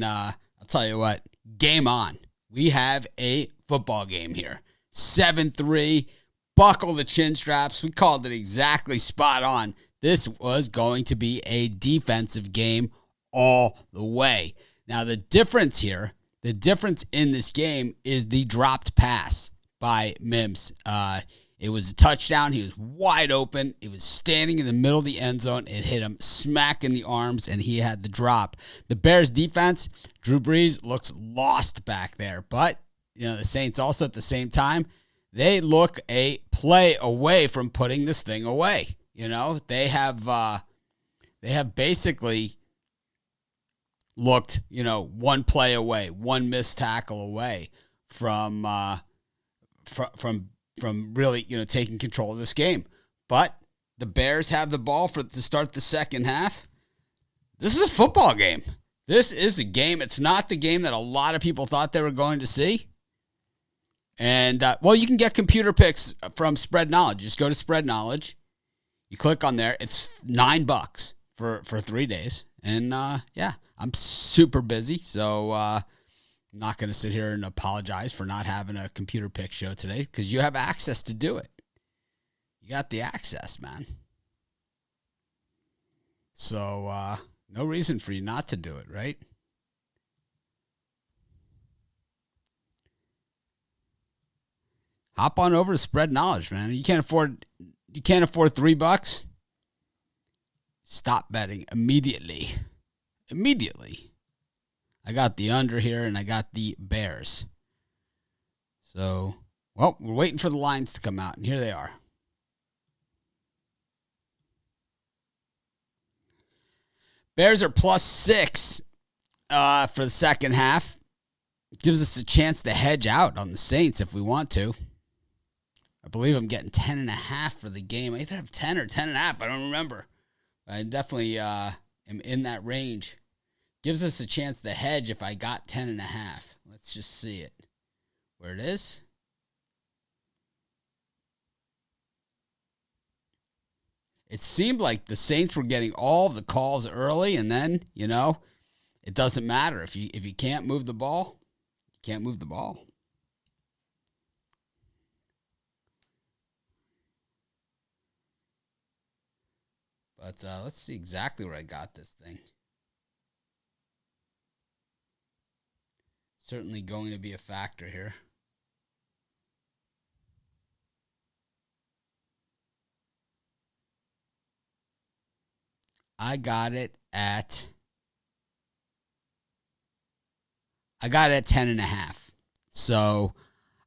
I'll tell you what, game on. We have a football game here. 7-3, buckle the chin straps. We called it exactly spot on. This was going to be a defensive game all the way. Now, the difference here, the difference in this game is the dropped pass by Mims. It was a touchdown. He was wide open. It was standing in the middle of the end zone. It hit him smack in the arms, and he had the drop. The Bears defense, Drew Brees looks lost back there. But, the Saints also at the same time, they look a play away from putting this thing away. They have basically looked, one play away, one missed tackle away from really, taking control of this game. But the Bears have the ball to start the second half. This is a football game. This is a game. It's not the game that a lot of people thought they were going to see. And, you can get computer picks from Spread Knowledge. Just go to Spread Knowledge. You click on there. It's $9 for 3 days. And, I'm super busy, so I'm not going to sit here and apologize for not having a computer pick show today because you have access to do it. You got the access, man. So no reason for you not to do it, right? Hop on over to Spread Knowledge, man. You can't afford $3. Stop betting immediately. I got the under here, and I got the Bears. So, we're waiting for the lines to come out, and here they are. Bears are +6 for the second half. Gives us a chance to hedge out on the Saints if we want to. I believe I'm getting 10.5 for the game. I either have 10 or 10.5. I don't remember. I definitely am in that range. Gives us a chance to hedge if I got 10.5. Let's just see it. Where it is. It seemed like the Saints were getting all of the calls early, and then, it doesn't matter. If you can't move the ball, you can't move the ball. But let's see exactly where I got this thing. Certainly going to be a factor here. I got it at 10.5. So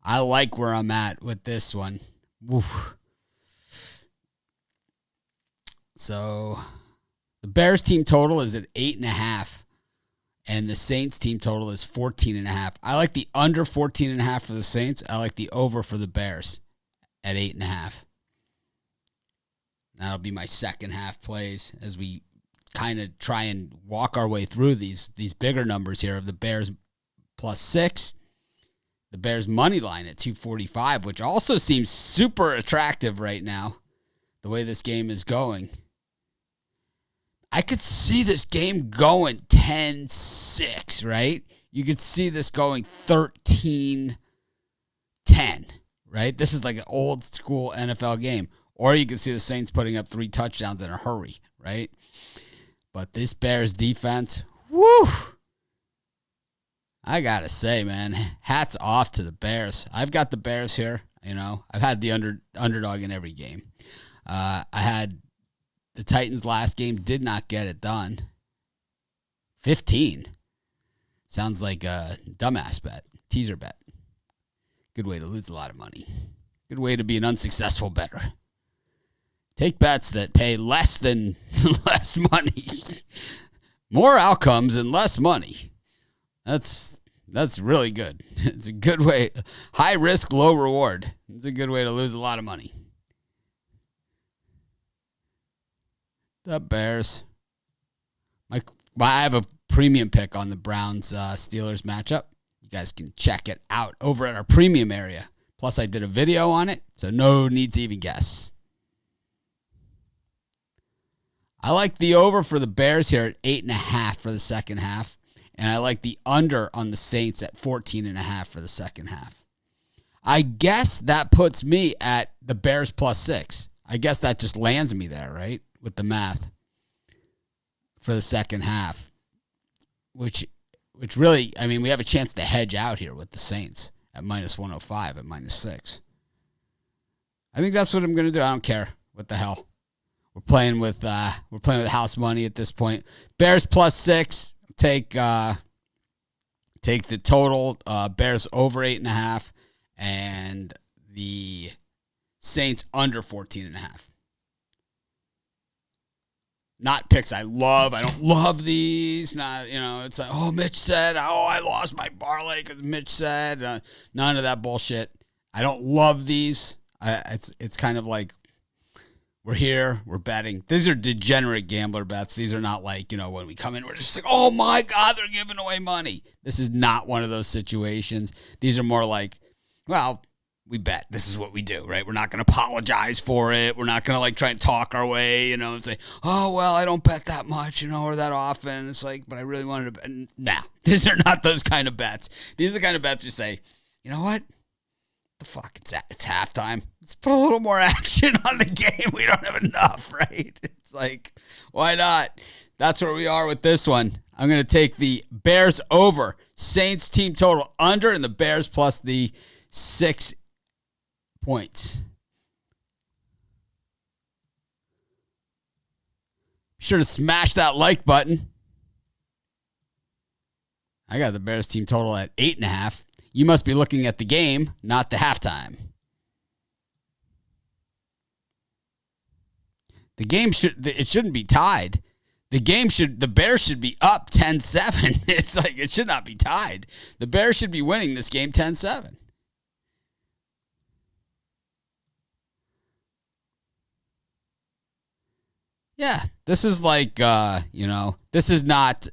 I like where I'm at with this one. Woof. So the Bears team total is at 8.5. And the Saints team total is 14.5. I like the under 14.5 for the Saints. I like the over for the Bears at 8.5. That'll be my second half plays as we kind of try and walk our way through these bigger numbers here of the Bears +6. The Bears money line at 245, which also seems super attractive right now, the way this game is going. I could see this game going 10-6, right? You could see this going 13-10, right? This is like an old school NFL game. Or you could see the Saints putting up 3 touchdowns in a hurry, right? But this Bears defense, woo! I got to say, man, hats off to the Bears. I've got the Bears here. I've had the underdog in every game. I had the Titans last game, did not get it done. 15. Sounds like a dumbass bet, teaser bet. Good way to lose a lot of money. Good way to be an unsuccessful bettor. Take bets that pay less money. More outcomes and less money. That's really good. It's a good way. High risk, low reward. It's a good way to lose a lot of money. The Bears. I have a premium pick on the Browns-Steelers matchup. You guys can check it out over at our premium area. Plus, I did a video on it, so no need to even guess. I like the over for the Bears here at 8.5 for the second half. And I like the under on the Saints at 14.5 for the second half. I guess that puts me at the Bears +6. I guess that just lands me there, right? With the math for the second half. Which really, I mean, we have a chance to hedge out here with the Saints at -105 at -6. I think that's what I'm going to do. I don't care. What the hell? We're playing with house money at this point. Bears +6. Take the total. Bears over 8.5, and the Saints under 14.5. Not picks I love. I don't love these. Not, it's like, oh, Mitch said, oh, I lost my parlay because Mitch said. None of that bullshit. I don't love these. It's kind of like we're here, we're betting. These are degenerate gambler bets. These are not like, when we come in, we're just like, oh my God, they're giving away money. This is not one of those situations. These are more like, well, we bet. This is what we do, right? We're not going to apologize for it. We're not going to try and talk our way, and say, oh, well, I don't bet that much, or that often. It's like, but I really wanted to bet. Nah, these are not those kind of bets. These are the kind of bets you say, you know what? The fuck, it's halftime. Let's put a little more action on the game. We don't have enough, right? It's like, why not? That's where we are with this one. I'm going to take the Bears over, Saints team total under, and the Bears plus the 6 points. Be sure to smash that like button. I got the Bears team total at 8.5. You must be looking at the game, not the halftime. The game shouldn't be tied. The Bears should be up 10-7. It's like, it should not be tied. The Bears should be winning this game 10-7. Yeah, this is like, this is not.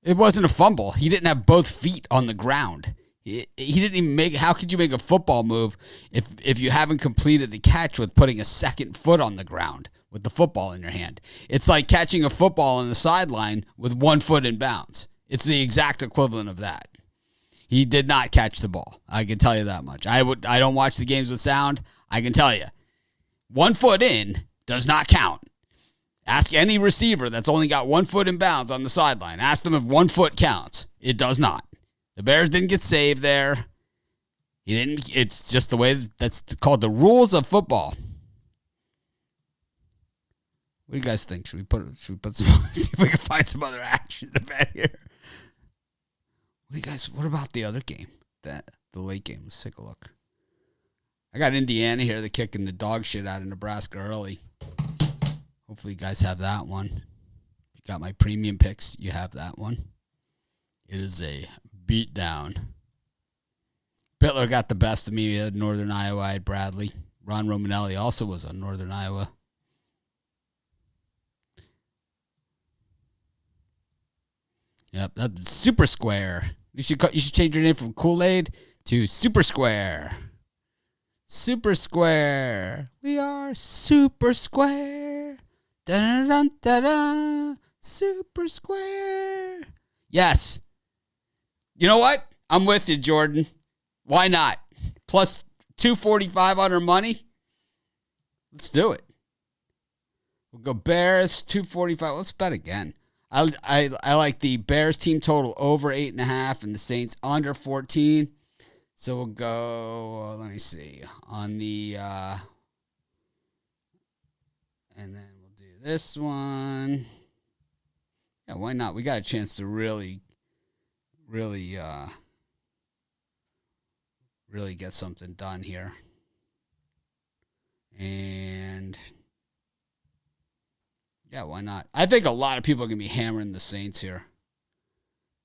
It wasn't a fumble. He didn't have both feet on the ground. He didn't even make. How could you make a football move if you haven't completed the catch with putting a second foot on the ground with the football in your hand? It's like catching a football on the sideline with 1 foot in bounds. It's the exact equivalent of that. He did not catch the ball. I can tell you that much. I don't watch the games with sound. I can tell you, 1 foot in does not count. Ask any receiver that's only got 1 foot in bounds on the sideline. Ask them if 1 foot counts. It does not. The Bears didn't get saved there. He didn't. It's just the way that's called the rules of football. What do you guys think? Should we put some? See if we can find some other action to bet here. What about the other game? The late game. Let's take a look. I got Indiana here. They're kicking the dog shit out of Nebraska early. Hopefully you guys have that one. If you got my premium picks, you have that one. It is a beatdown. Bitler got the best of me. He had Northern Iowa. I had Bradley. Ron Romanelli also was on Northern Iowa. Yep, that's Super Square. You should change your name from Kool-Aid to Super Square. Super Square. We are Super Square. Da-da-da-da-da. Super Square. Yes. You know what? I'm with you, Jordan. Why not? Plus 245 on our money. Let's do it. We'll go Bears, 245. Let's bet again. I like the Bears team total over 8.5 and the Saints under 14. So we'll go, let me see, on the, and then we'll do this one. Yeah, why not? We got a chance to really get something done here. And yeah, why not? I think a lot of people are going to be hammering the Saints here.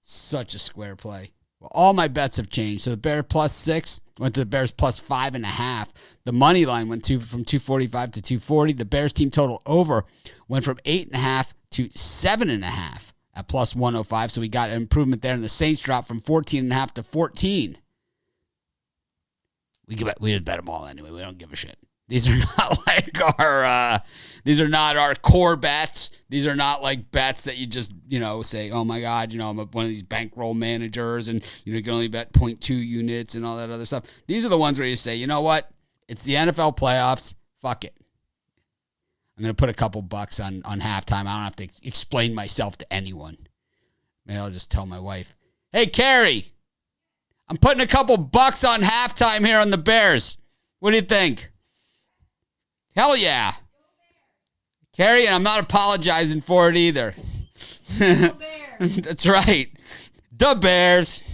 Such a square play. Well, all my bets have changed. So the Bears +6 went to the Bears +5.5. The money line went from 245 to 240. The Bears team total over went from 8.5 to 7.5 at +105. So we got an improvement there. And the Saints dropped from 14.5 to 14. We just bet them all anyway. We don't give a shit. These are not like these are not our core bets. These are not like bets that you just, say, oh my God, I'm one of these bankroll managers and, you can only bet 0.2 units and all that other stuff. These are the ones where you say, you know what? It's the NFL playoffs. Fuck it. I'm going to put a couple bucks on halftime. I don't have to explain myself to anyone. Maybe I'll just tell my wife, hey, Carrie, I'm putting a couple bucks on halftime here on the Bears. What do you think? Hell yeah. Carrie, and I'm not apologizing for it either. The Bears. That's right. The Bears.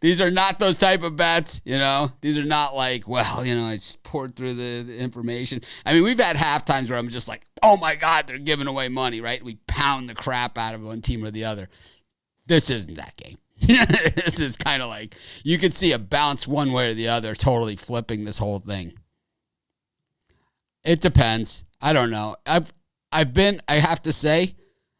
These are not those type of bets, These are not like, I just poured through the information. I mean, we've had half times where I'm just like, oh my God, they're giving away money, right? We pound the crap out of one team or the other. This isn't that game. This is kind of like, you could see a bounce one way or the other, totally flipping this whole thing. It depends. I don't know. I have to say,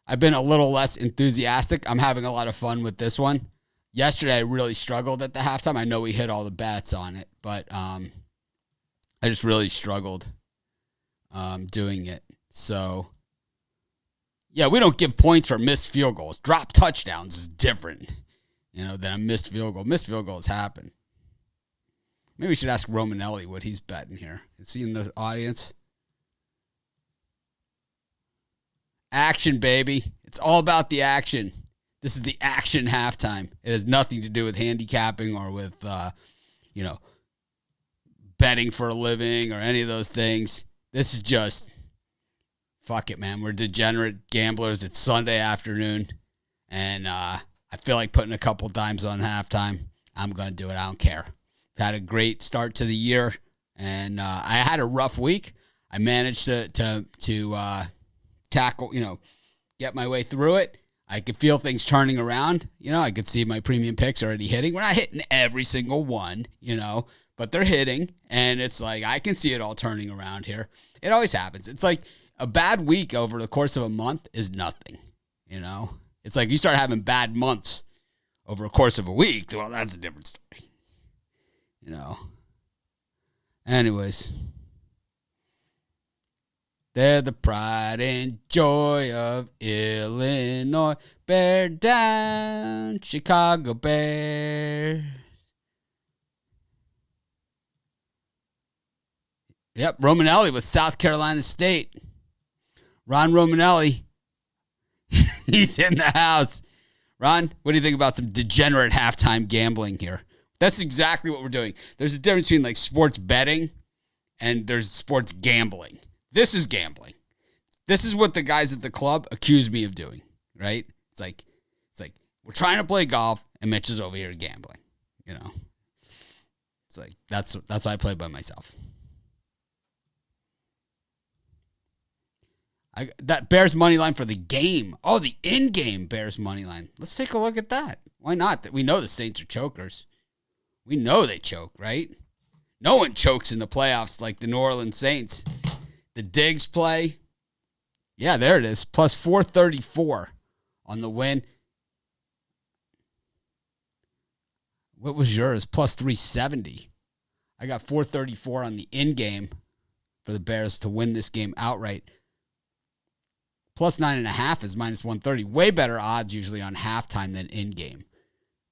I've been a little less enthusiastic. I'm having a lot of fun with this one. Yesterday, I really struggled at the halftime. I know we hit all the bets on it, but I just really struggled doing it. So, yeah, we don't give points for missed field goals. Drop touchdowns is different, than a missed field goal. Missed field goals happen. Maybe we should ask Romanelli what he's betting here. Is he in the audience? Action, baby. It's all about the action. This is the action halftime. It has nothing to do with handicapping or with, betting for a living or any of those things. This is just, fuck it, man. We're degenerate gamblers. It's Sunday afternoon, and I feel like putting a couple dimes on halftime. I'm going to do it. I don't care. Had a great start to the year, and I had a rough week. I managed to tackle, get my way through it. I could feel things turning around. I could see my premium picks already hitting. We're not hitting every single one, but they're hitting, and it's like I can see it all turning around here. It always happens. It's like a bad week over the course of a month is nothing, It's like you start having bad months over a course of a week. Well, that's a different story. Anyways, they're the pride and joy of Illinois. Bear down, Chicago Bears. Yep, Romanelli with South Carolina State. Ron Romanelli. He's in the house. Ron, what do you think about some degenerate halftime gambling here? That's exactly what we're doing. There's a difference between like sports betting and there's sports gambling. This is gambling. This is what the guys at the club accuse me of doing, right? It's like we're trying to play golf and Mitch is over here gambling, It's like that's why I play by myself. That Bears money line for the game. Oh, the in-game Bears money line. Let's take a look at that. Why not? We know the Saints are chokers. We know they choke, right? No one chokes in the playoffs like the New Orleans Saints. The Diggs play. Yeah, there it is. Plus 434 on the win. What was yours? Plus 370. I got 434 on the in-game for the Bears to win this game outright. Plus 9.5 is minus 130. Way better odds usually on halftime than in-game.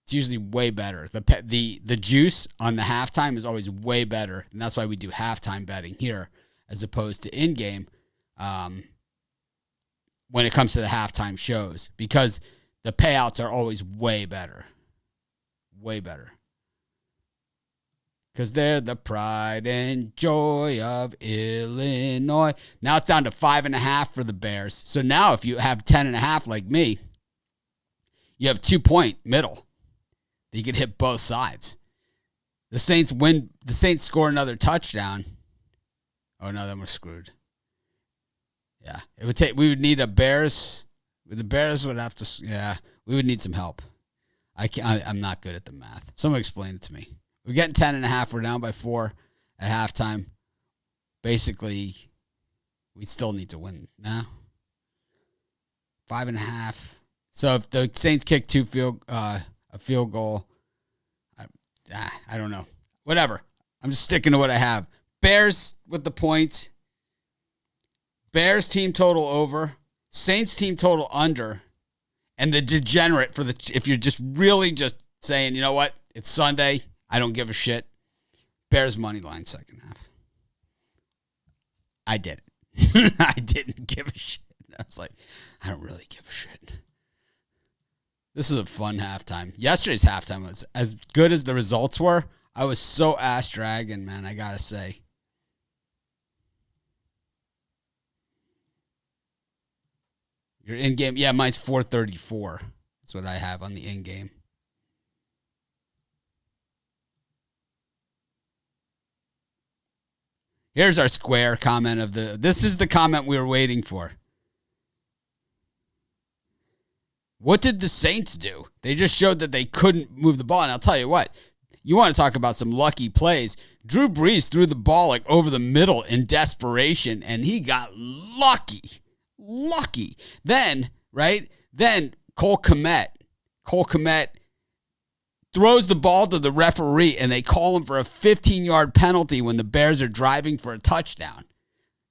It's usually way better. The juice on the halftime is always way better, and that's why we do halftime betting here as opposed to in-game when it comes to the halftime shows, because the payouts are always way better. Way better. Because they're the pride and joy of Illinois. Now it's down to 5.5 for the Bears. So now if you have 10.5 like me, you have 2-point middle. You could hit both sides. The Saints win. The Saints score another touchdown. Oh no, then we're screwed. Yeah, it would take. We would need a Bears. The Bears would have to. Yeah, we would need some help. I'm not good at the math. Someone explain it to me. We're getting 10.5. We're down by 4 at halftime. Basically, we still need to win now. 5.5. So if the Saints kick a field goal, I don't know. Whatever. I'm just sticking to what I have. Bears with the points. Bears team total over. Saints team total under. And the degenerate for the, if you're just really just saying, you know what, it's Sunday, I don't give a shit. Bears money line second half. I did it. I didn't give a shit. I was like, I don't really give a shit. This is a fun halftime. Yesterday's halftime was as good as the results were. I was so ass dragging, man, I gotta say. Your in-game, yeah, mine's 434. That's what I have on the in-game. Here's our square comment of the, this is the comment we were waiting for. What did the Saints do? They just showed that they couldn't move the ball. And I'll tell you what, you want to talk about some lucky plays. Drew Brees threw the ball like over the middle in desperation, and he got lucky. Lucky. Then, right? Then Cole Kmet throws the ball to the referee, and they call him for a 15-yard penalty when the Bears are driving for a touchdown.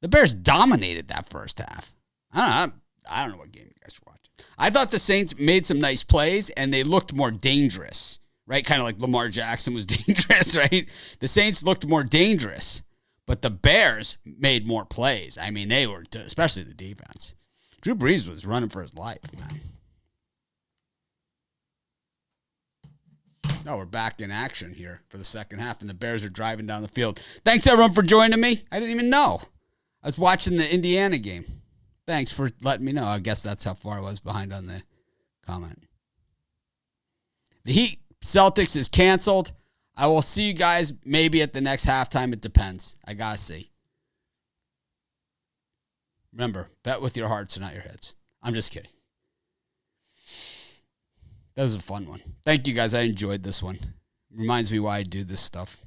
The Bears dominated that first half. I don't know what game you guys were watching. I thought the Saints made some nice plays, and they looked more dangerous, right? Kind of like Lamar Jackson was dangerous, right? The Saints looked more dangerous, but the Bears made more plays. I mean, they were, especially the defense. Drew Brees was running for his life, man. Oh, we're back in action here for the second half, and the Bears are driving down the field. Thanks, everyone, for joining me. I didn't even know. I was watching the Indiana game. Thanks for letting me know. I guess that's how far I was behind on the comment. The Heat Celtics is canceled. I will see you guys maybe at the next halftime. It depends. I got to see. Remember, bet with your hearts and not your heads. I'm just kidding. That was a fun one. Thank you, guys. I enjoyed this one. Reminds me why I do this stuff.